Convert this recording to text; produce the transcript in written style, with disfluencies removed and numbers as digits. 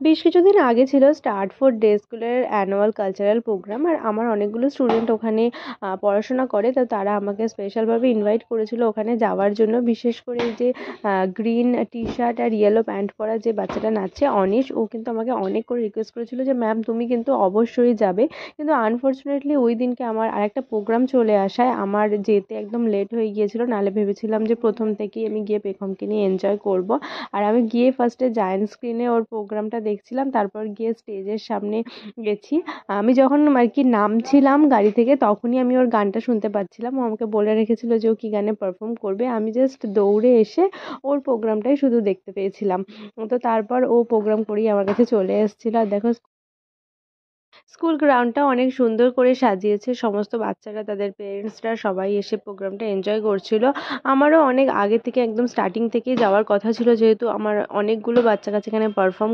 বেশ কিছুদিন আগে ছিল স্টার্ট ডে স্কুলের অ্যানুয়াল কালচারাল প্রোগ্রাম। আর আমার অনেকগুলো স্টুডেন্ট ওখানে পড়াশোনা করে, তো তারা আমাকে স্পেশালভাবে ইনভাইট করেছিল ওখানে যাওয়ার জন্য। বিশেষ করে এই যে গ্রিন টি শার্ট আর ইয়েলো প্যান্ট পরা যে বাচ্চাটা নাচছে অনিশ, ও কিন্তু আমাকে অনেক করে রিকোয়েস্ট করেছিল যে ম্যাম তুমি কিন্তু অবশ্যই যাবে। কিন্তু আনফর্চুনেটলি ওই দিনকে আমার আরেকটা প্রোগ্রাম চলে আসায় আমার যেতে একদম লেট হয়ে গিয়েছিল। নাহলে ভেবেছিলাম যে প্রথম থেকেই আমি গিয়ে পেখমকে নিয়ে এনজয় করব। আর আমি গিয়ে ফার্স্টে জায়ান্ট স্ক্রিনে ওর প্রোগ্রামটা দেখছিলাম, তারপর গিয়ে স্টেজের সামনে গেছি। আমি যখন আর কি নামছিলাম গাড়ি থেকে তখনই আমি ওর গানটা শুনতে পাচ্ছিলাম। ও আমাকে বলে রেখেছিল যে ও কী গানে পারফর্ম করবে। আমি জাস্ট দৌড়ে এসে ওর প্রোগ্রামটাই শুধু দেখতে পেয়েছিলাম। তো তারপর ও প্রোগ্রাম করেই আমার কাছে চলে এসেছিল। আর দেখো স্কুল গ্রাউন্ডটা অনেক সুন্দর করে সাজিয়েছে, সমস্ত বাচ্চারা তাদের পেরেন্টসরা সবাই এসে প্রোগ্রামটা এনজয় করছিল। আমারও অনেক আগে থেকে একদম স্টার্টিং থেকেই যাওয়ার কথা ছিল, যেহেতু আমার অনেকগুলো বাচ্চা কাছে এখানে পারফর্ম